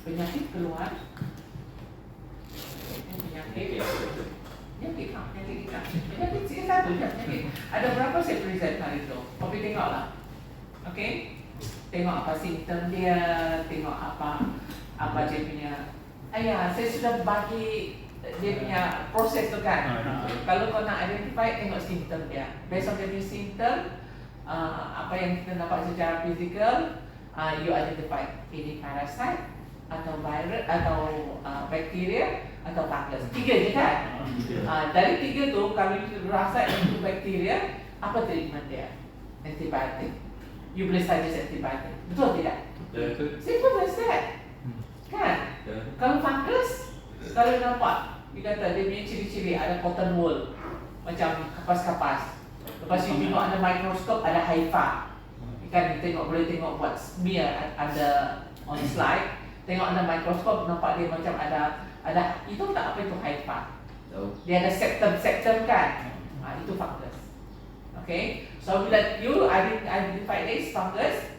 penyakit keluar. Penyakit satu je. Ada berapa saya present hari tu? Kopi tengoklah. Okay? Tengok apa simptom dia, tengok apa dia punya. Saya sudah bagi dia punya proses tu kan. Kalau kau nak identify, tengok simptom dia. Based on dia punya simptom, apa yang kita nampak secara fizikal, you identify ini parasite atau virus atau bakteria atau fungus. 3 je kan? Dari 3 tu, kalau you rasa itu bakteria, apa treatment dia? Antibiotik. You boleh suggest antibiotik. Betul tidak? Betul. Simple as that. Kan? Kalau fungus, kalau you nampak, you kata dia punya ciri-ciri ada cotton wool, macam kapas-kapas. Lepas you tengok ada mikroskop, ada haifa. Kan boleh tengok buat smear ada on slide. Tengok ada mikroskop, nampak dia macam ada itu tak apa itu haifa. Dia ada septum kan. Itu fungus. Okay. So bila you identify this fungus,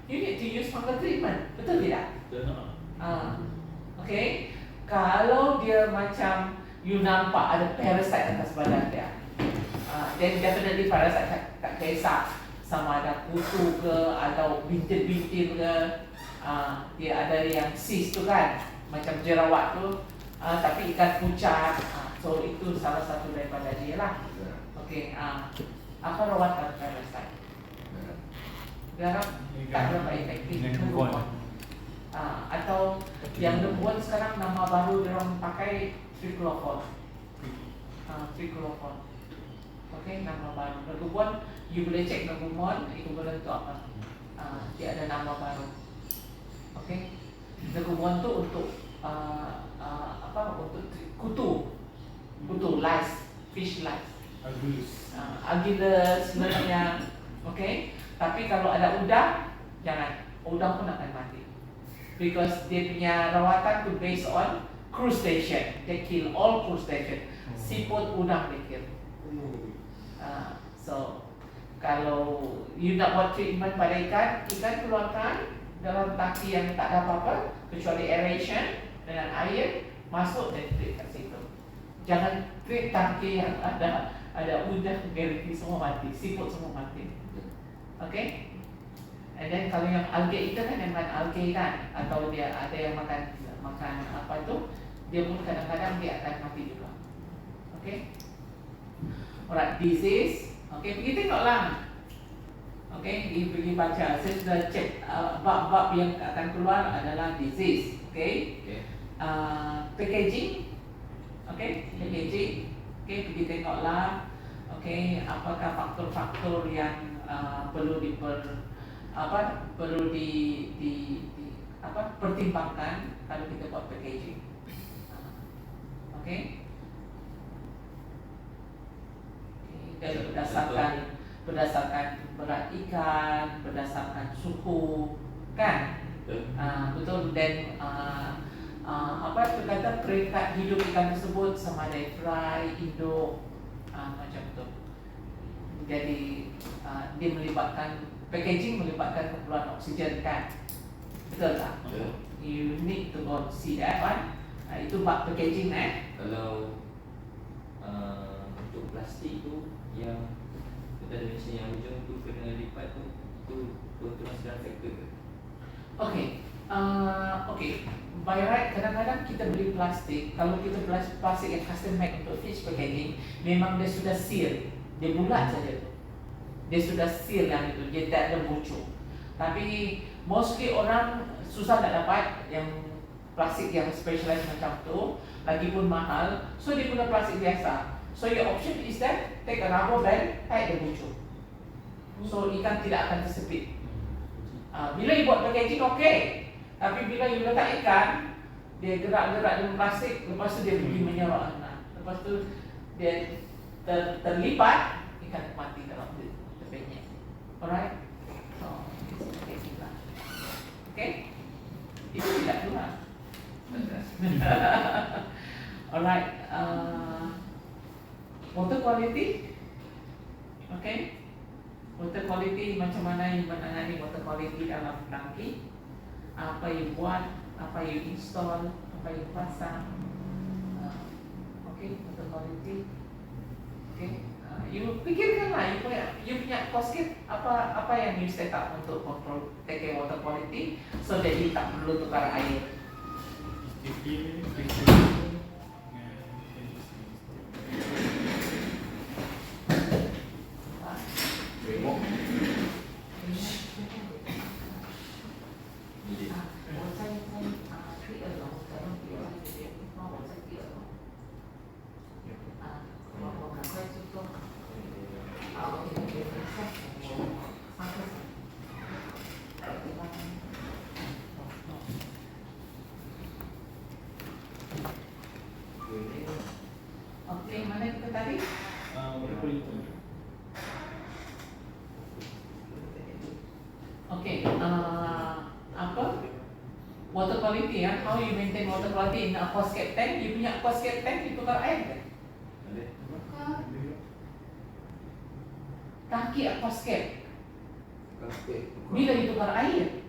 you need to use fungal treatment. Betul tidak? Okay. Kalau dia macam you nampak ada parasite atas badan dia, then definitely parasite tak kisah sama ada kutu ke atau bintil-bintil ke. Dia ada yang cyst tu kan, macam jerawat tu, tapi ikan pucat. So itu salah satu daripada dia lah. Okay. Apa rawatan parasite? Garam tak berapa efektif. Atau yang lembuan sekarang nama baru dia orang pakai triclofon. Triclofon. Okay, nama baru. Lembuan, you boleh cek lembuan itu berbentuk apa? Dia ada nama baru. Okay, lembuan tu untuk untuk kutu, lice, fish lice. Agilus sebenarnya. Okay, tapi kalau ada udang, jangan. Udang pun akan mati. Because dia punya rawatan tu based on crustacean. They kill all crustacean. Siput, udang they kill. So kalau you nak buat treatment pada ikan keluarkan dalam tangki yang tak ada apa-apa kecuali aeration dengan air, masuk dan treat kat situ. Jangan treat tangki yang ada udang, guarantee semua mati, siput semua mati. Okay? And then kalau yang algae itu kan yang makan algae kan, atau dia ada yang makan apa itu, dia pun kadang-kadang dia akan mati juga. Okay? Alright, disease. Okay, pergi tengoklah. Okay, pergi baca. Saya sudah cek bab-bab yang akan keluar adalah disease. Okay? Packaging. Okay, packaging. Okay, pergi tengoklah. Okay, apakah faktor-faktor yang perlu pertimbangkan kalau kita buat packaging. Okay? Dan berdasarkan berat ikan, berdasarkan suhu, kan? Betul. Dan kata peringkat hidup ikan tersebut sama ada fry, induk, macam tu. Jadi dia melibatkan packaging, melibatkan keperluan oksigen kan, betul tak? You need to go see that one. Itu bab packaging Kalau untuk plastik tu yang kita mention yang ujung tu kena lipat tu termasuk faktor ke? Okay. By right, kadang-kadang kita beli plastik. Kalau kita beli plastik yang custom made untuk fish packaging, memang dia sudah seal, dia bulat saja tu. Dia sudah seal yang itu, dia tak ada bocor. Tapi mostly orang susah nak dapat yang plastik yang specialized macam tu, lagipun mahal. So dia guna plastik biasa. So your option is that take a rubber band, tie the bocor. So ikan tidak akan tersepit. Bila you buat packaging okay, tapi bila you letak ikan, dia gerak-gerak dengan plastik, lepas tu dia pergi menyorok anak. Lepas tu dia terlipat, ikan mati dalam tepenya. Alright? So, it's packaging lah. Okay? Itu tidak keluar. Alright. Water quality. Okay? Water quality, macam mana you menangani water quality dalam tangki? Apa you buat apa you install, apa you pasang. Okay, water quality. Okay, you pikirkanlah you punya cosket apa yang you set up untuk control take care water quality, so that you tak perlu tukar air. Okay, mana kita tadi? Okay, apa? Water quality ya, how you maintain water quality in a aquascape tank? You punya aquascape tank itu tukar air kan? Tangki aquascape. Bila ditukar air?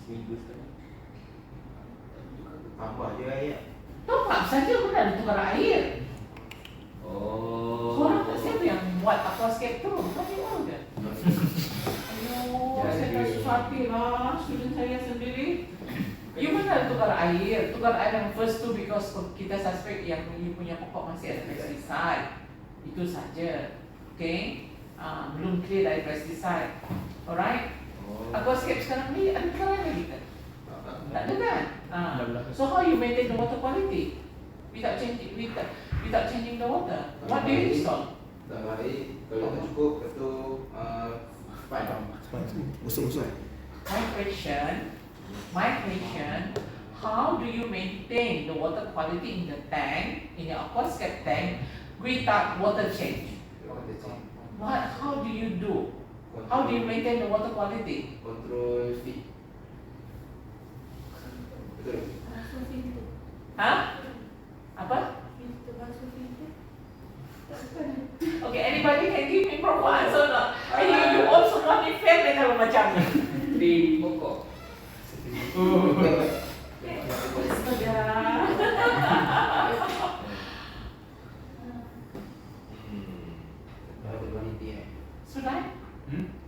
Seminggu sekali. Tambah je air. Top-up saja pernah ditukar air. Oh. Korang tak siapa yang buat aquascape tu? Bukan you all kan? Ayo, saya tak susah hati lah student saya sendiri. You mana tukar air? Tukar air yang first tu because kita suspect yang you punya pokok masih ada pesticide. Itu saja. Okay? Belum clear dari pesticide. Alright? Aquascape sekarang ni ada tukar air lagi kan? Tak ada kan? So how you maintain the water quality? Without changing the water. What do you install? Tambah air. Kalau tak cukup, itu pipe. Musuh-musuh. My question, how do you maintain the water quality in the tank, in your aquascape tank, without water change? How do you do? How do you maintain the water quality? Control feed. Betul. Hah? Apa? Okay, anybody can give me proper answer or not? You also want me fair then kalau macam ni. Di pokok. Astaga. Sudah?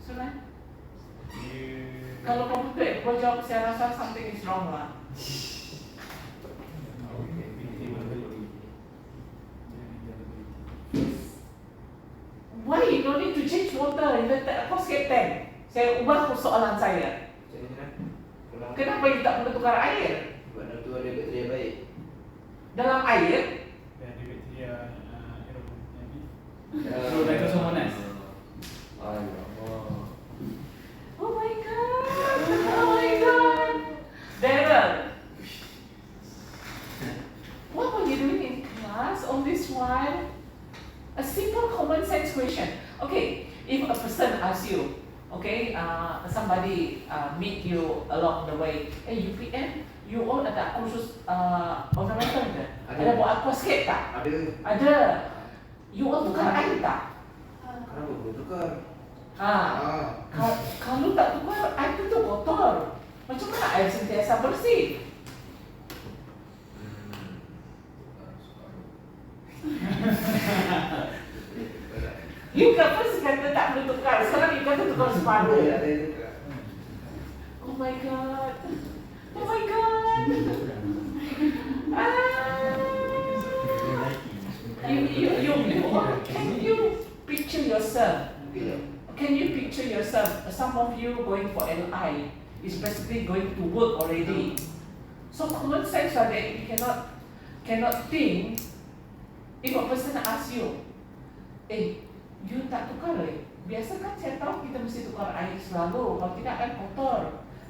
Sudah? Kalau kamu tu jawab, saya rasa something is wrong lah. Why you don't need to change water in the aquascape tank? Saya ubah soalan saya. Kenapa you tak perlu tukar air? Sebab tu ada bakteria baik. Dalam air? Oh my god! Oh my god! Daryl! What were you doing in class all this while? A simple common sense question. Okay, if a person asks you, okay, somebody meet you along the way, UPM, you all ada kursus ornamental ke? Ada buat aquascape tak? Ada. You all tukar air tak? Kenapa perlu tukar? Kalau tak tukar, air itu kotor. Macam mana air sentiasa bersih? You first kata tak perlu tukar, sekarang you kata tukar separuh. Oh my god. Oh my god. Can you picture yourself? Can you picture yourself? Some of you going for LI is basically going to work already. So common sense that you cannot think. If a person asks you, you tak tukar biasa kan saya tahu kita mesti tukar air selalu, kalau tidak akan kotor,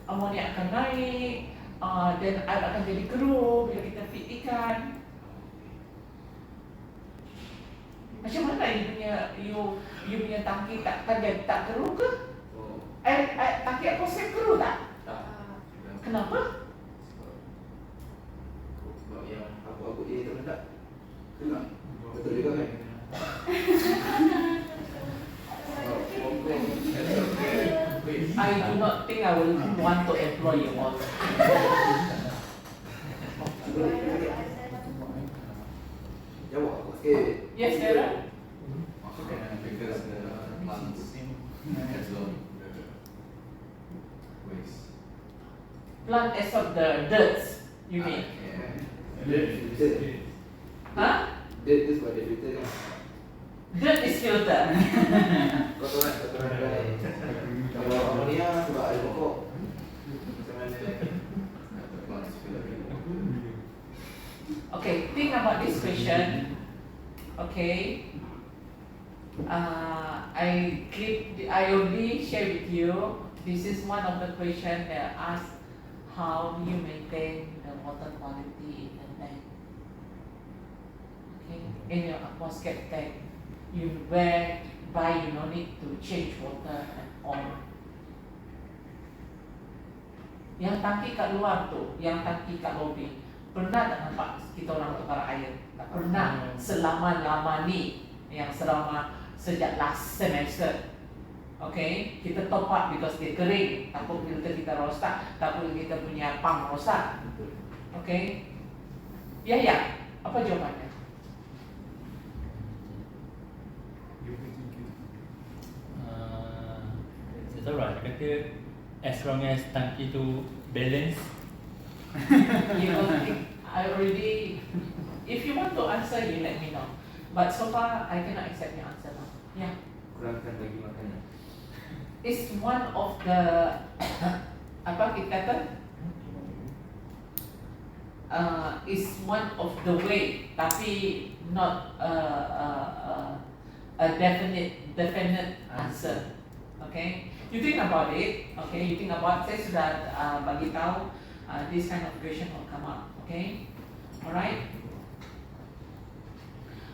amonia akan naik, dan air akan jadi keruh bila kita feed ikan. Macam mana you punya tangki tak keruh ke? Tangki aquascape keruh tak? Kenapa? Sebab yang aku dia terletak. Betul juga kan? I do not think I will want to employ you all. Jawab aku sikit. Yes, Sarah? Because the plants absorb the waste. Plant absorb the dirt, you mean? Filter. Huh? Dirt tu sebab dia filter kan. Dirt is filter. Kotoran dry. Kalau amonia sebab air pokok. Macam mana plants filter? Okay, think about this question. Okay. I already share with you. This is one of the questions that ask how you maintain the water quality in the tank. Okay, in your aquascape tank, whereby you no need to change water at all. Yang tangki kat luar tu, yang tangki kat lobi, pernah tak nampak kita orang tukar air? Tak pernah selama-lama ni, yang selama sejak last semester. Okay, kita top up because dia kering, takut filter kita rosak, takut kita punya pump rosak. Okay, ya, apa jawapannya? Saya tahu lah, dia kata as long as tangki tu balance. You know, I already. If you want to answer, you let me know. But so far, I cannot accept your answer now. Yeah, Kurangkan bagi makanan. it's one of the apa kita kata? Is one of the way, tapi not a definite answer. Okay, you think about it. Okay, you think about. Saya sudah bagi tahu this kind of question will come up. Okay, alright.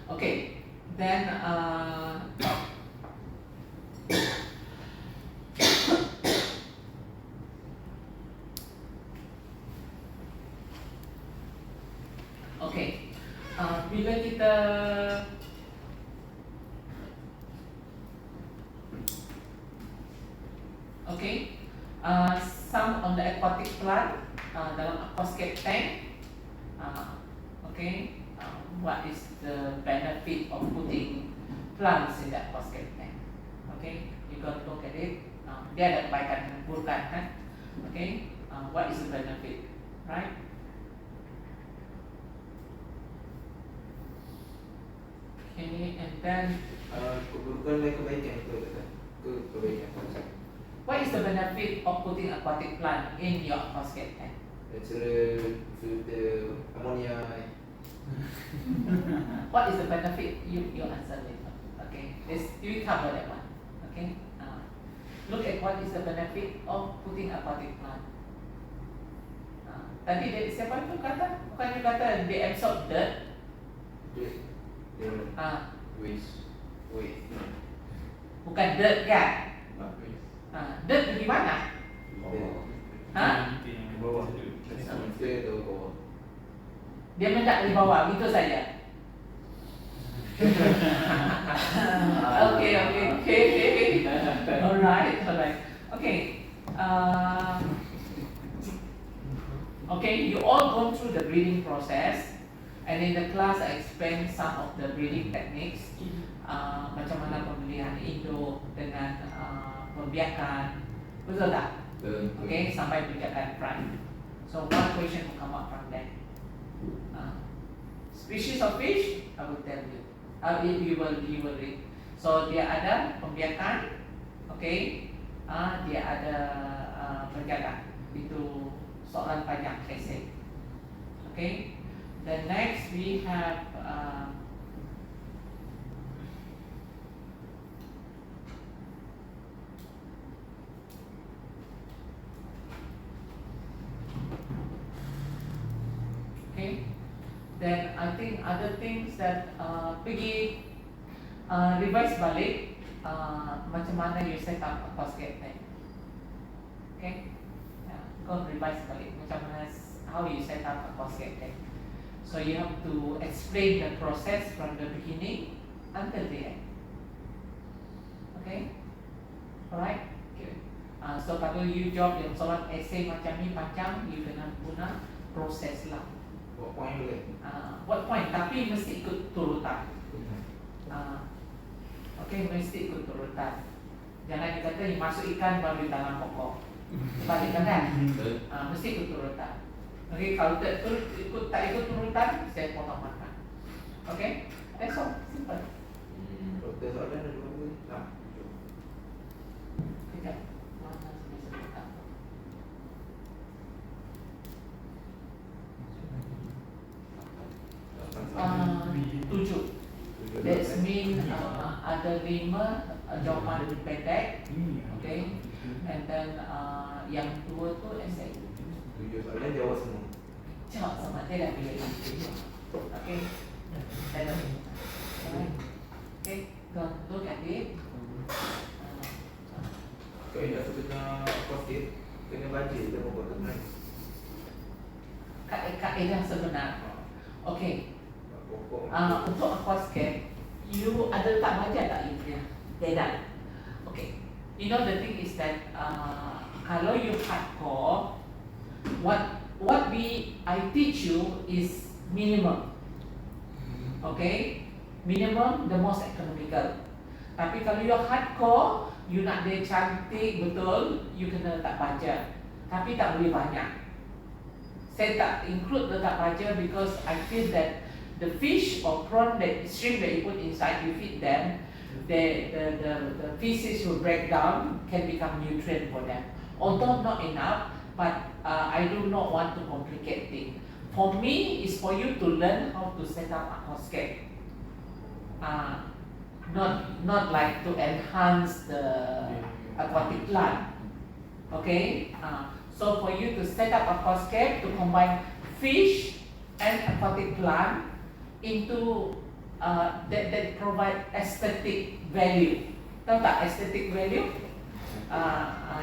Okay, then okay, bila kita okay, some on the aquatic plant dalam aquascape tank, okay, what is the benefit of putting plants in the aquascape tank? Okay, you got to look at it. Dia ada kebaikan dan keburukan kan? Okay, what is the benefit, right? Okay, and then Keburukan dan kebaikan itu kata. Kebaikan. what is the benefit of putting aquatic plant in your aquascape tank? Natural filter ammonia. What is the benefit? You answer later. Okay, we cover that one. Okay, look at what is the benefit of putting aquatic plant. Tadi siapa tu kata? Bukannya kata they absorb dirt? Waste. Bukan dirt kan? Not waste. Dirt pergi mana? Ke bawah. Filter tu bawah. Dia mendak di bawah, gitu saja. Okay. Alright. Okay. Okay, you all gone through the breeding process, and in the class I explained some of the breeding techniques, macam mana pembelian induk dengan pembiakan, betul tak? Okay, sampai pembiakan fry. So one question will come up from there. Species of fish, I will tell you. You will read. So dia ada pembiakan, okay, dia ada penjaga. Itu soalan banyak essay. Okay. The next we have okay. Then I think other things that pergi revise balik macam mana you set up aquascape tank. Okay, go revise balik macam mana how you set up aquascape tank. So you have to explain the process from the beginning until the end. Okay, alright. Okay. So kalau you job yang soalan essay macam ni panjang, you kena guna proses lah. Buat point boleh. Buat point tapi mesti ikut turutan. Okay, mesti ikut turutan. Jangan dikata you masuk ikan baru tanam pokok. Balik kan? Mesti ikut turutan. Okay, kalau tak ikut turutan, saya potong makan. Okay, that's all. Simple. Doktor soalan ada berapa ni? Kejap. Mana saya sebutkan? 7. That's mean ada 5 jawapan pendek, okay, and then yang 2 tu essay. 7 soalan jawab semua. Jawab sama dia dah pilih. Okay, and then, okay, look at it. Kaedah sebenar positif kena baca dia buat kan. Kaedah sebenar. Okay. Pokok. Untuk aquascape, you ada tak baca tak you punya? Tidak. Okay. You know the thing is that kalau you hardcore, what I teach you is minimum. Okay, minimum the most economical. Tapi kalau you hardcore, you nak dia cantik betul, you kena tak baca. Tapi tak boleh banyak. Saya tak include the tak baca because I feel that the fish or prawn shrimp that you put inside, you feed them, the feces will break down, can become nutrient for them. Although not enough, but I do not want to complicate things. For me, it's for you to learn how to set up aquascape. Not like to enhance the aquatic plant. Okay, so for you to set up aquascape to combine fish and aquatic plant into that provide aesthetic value. Tahu tak aesthetic value?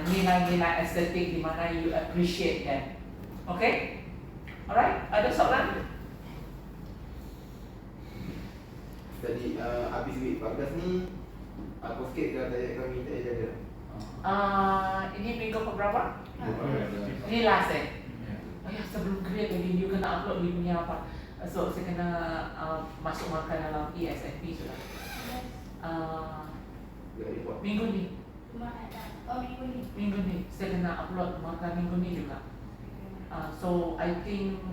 Nilai-nilai estetik di mana you appreciate them. Okay? Alright? Ada soalan? Tadi habis week 14 ni aku sikit dah tanya kami tak jaga. Ini minggu keberapa? Ini last Oh ya, sebelum create lagi you kena upload you punya apa. So saya kena masuk makan dalam ESFP sudah. Minggu ni. Minggu ni saya kena upload makan minggu ni juga. So I think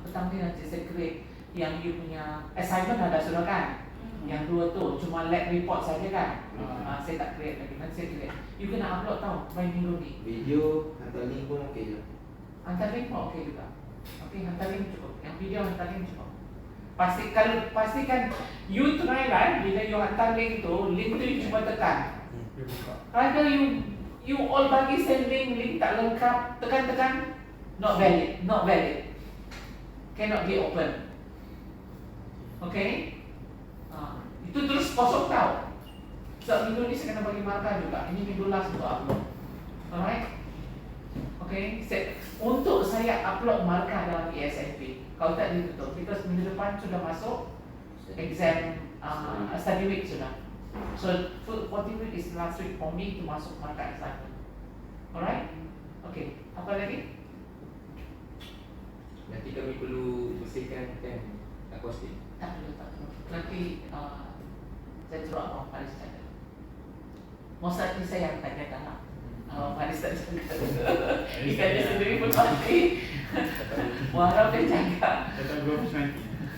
petang ni nanti saya create yang you punya assignment ada sudah kan? Yang 2 tu cuma lab report saja kan? Saya tak create lagi, nanti saya create. You kena upload tau by minggu ni. Video hantar link pun okey je. Hantar link pun okey juga. Okey, hantar link cukup. Yang video hantar link cukup. Pastikan you try kan bila you hantar link tu you cuma tekan. Kalau you all bagi saya link tak lengkap, tekan not valid. Cannot be open. Okay? Itu terus kosong tau. So minggu ni saya kena bagi markah juga. Ini minggu last untuk upload. Alright? Okay? Untuk saya upload markah dalam ESFP. Kalau tak ditutup, because minggu depan sudah masuk exam study week sudah. So 40 week is last week for me to masuk markah assignment. Alright? Okay. Apa lagi? Nanti kami perlu bersihkan kan aquascape. Tak perlu. Nanti saya suruh Abang Faris jaga. Mostly saya yang tak jaga lah. Abang Faris tak jaga. Ikan dia sendiri pun mati. Walau dia jaga.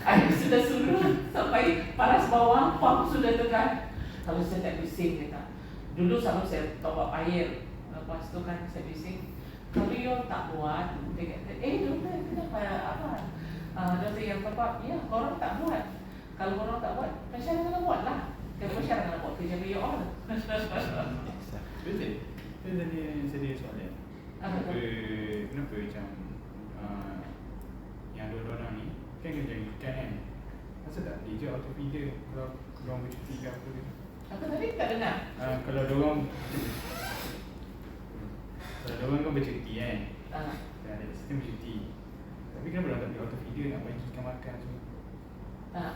Saya sudah suruh sampai paras bawah, pump sudah tekan. Kalau saya tak bising kita. Dulu selalu saya top up air. Lepas tu kan saya bising. Kalau you tak buat, dia kata, doktor kenapa apa? Doktor yang top up, ya korang tak buat. Kalau korang tak buat, masyarakat kena buat lah. Kalau masyarakat kena buat kerja you all. Betul. Saya soalan. Kenapa macam yang dua-dua ni kan kerja ikan kan? Masa tak dia je auto feeder kalau korang bercuti ke apa ke? Apa tadi tak dengar? Kalau dorang kan bercuti kan? Dan ada sistem bercuti. Tapi kenapa dorang tak pergi auto feeder nak bagi ikan makan semua?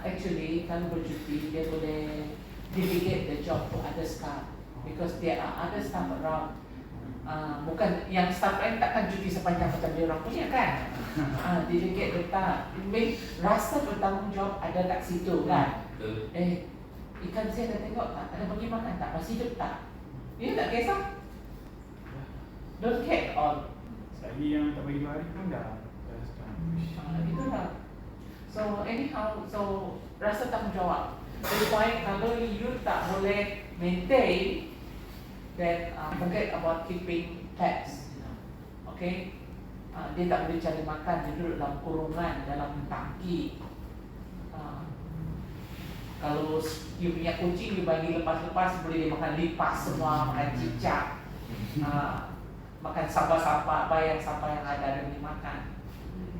Actually, kalau bercuti dia boleh delegate the job to other staff because there are other staff around Bukan yang staff lain takkan cuti sepanjang macam dia orang punya kan. Delegate letak. Rasa bertanggungjawab ada kat situ kan. Betul. Ikan saya dah tengok tak? Ada bagi makan tak? Masih hidup tak? Dia tak kisah. Don't care at all. Selagi yang tak bagi 2 hari pun dah setengah. Itulah. So anyhow, so rasa tanggungjawab. Jadi point kalau you tak boleh maintain, then forget about keeping pets. Okay? Dia tak boleh cari makan, dia duduk dalam kurungan, dalam tangki. Kalau you punya kucing, you bagi lepas-lepas, boleh dia makan lipas semua, makan cicak, makan sampah-sampah, bayang sampah yang ada dia makan.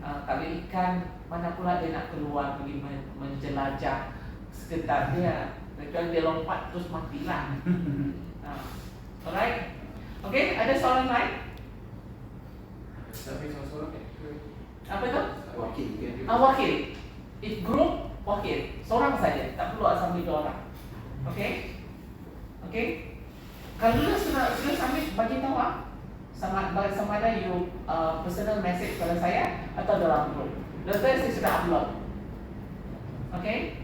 Kalau ikan, mana pula dia nak keluar pergi menjelajah sekitar dia. Kecuali dia lompat terus matilah. Alright? Okay, ada soalan lain? Tapi seorang-seorang Apa tu? Wakil kan. Wakil. If group, wakil. Seorang saja, tak perlu sambil 2 orang. Okay? Okay? Kalau sudah sambil bagi tahu sama ada you personal message pada saya atau dalam group. Lepas saya sudah upload. Okay?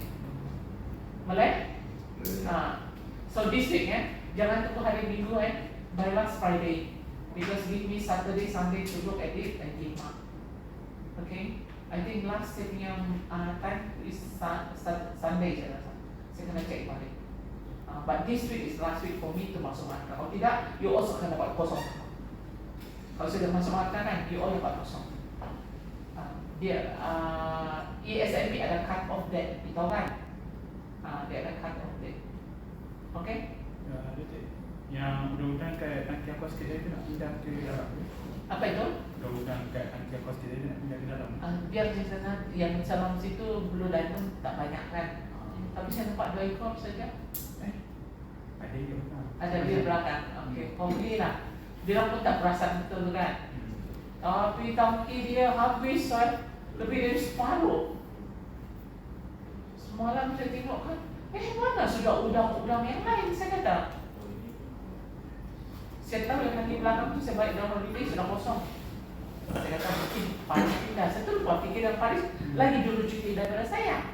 Boleh? So this week jangan tunggu hari Minggu by last Friday, because give me Saturday, Sunday to look at it and give mark. Okay? I think last yang time is Sunday saya rasa. Saya kena check balik. But this week is last week for me to masuk markah. Kalau tidak, you also akan dapat kosong. Kalau sudah masuk markah kan, you all dapat kosong. Dia ESMP ada cut off date, you tahu kan? Dia ada cut off date. Okay? Ya, ada tak? Yang undang-undang kat tangki aquas kita itu nak pindah ke dalam. Apa itu? Undang-undang kat tangki aquas kita itu nak pindah ke dalam. Biar di sana yang salam situ Blue Diamond tak banyak kan. Tapi saya nampak 2 ekor saja. Ada di belakang. Ada di belakang. Okay, probably lah. Dia pun tak perasan betul kan. Tapi tangki dia habis lebih dari separuh. Semalam saya tengok kan, mana sudah udang-udang yang lain, saya kata. Saya tahu yang tangki belakang tu saya balik dalam holiday sudah kosong. Saya kata mungkin Paris pindah. Saya tu lupa fikir yang Paris lagi dulu cuti daripada saya.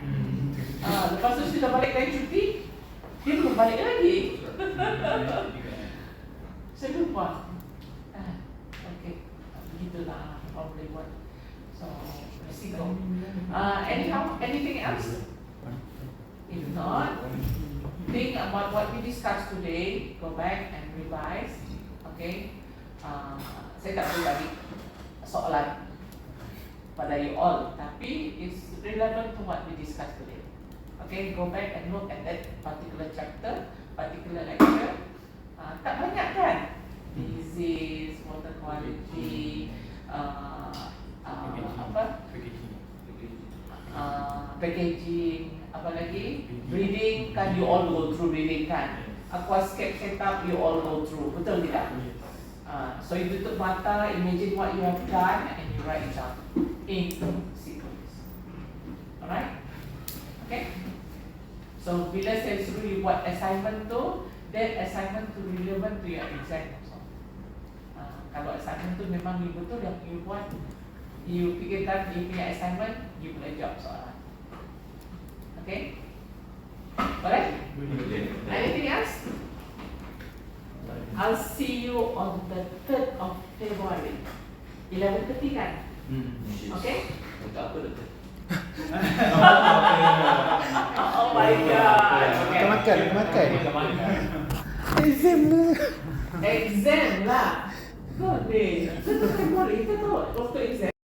Lepas tu sudah balik dari cuti, dia belum balik lagi. Saya lupa. Okay, begitulah apa boleh buat. So, resiko. Anyhow, anything else? If not, think about what we discussed today. Go back and revise. Okay. Saya tak boleh bagi soalan pada you all, tapi it's relevant to what we discussed today. Okay, go back and look at that particular chapter, particular lecture. Tak banyak kan? Disease, water quality, packaging, apa lagi? Breeding kan, you all go through breeding kan? Aquascape setup, you all go through, betul tidak? So you tutup mata, imagine what you have done and you write it down in sequence. Alright? Okay? So bila saya suruh you buat assignment tu, that assignment tu relevant to your exam also. Kalau assignment tu memang you betul yang you buat, you fikirkan you punya assignment, you boleh jawab soalan. Okay? Boleh? Anything else? I'll see you on the 3rd of February. 11:30 kan? Okay? Untuk apa doktor? Oh my god. Okay. Makan. Exam lah. Good day. Itu February, itu tu waktu exam.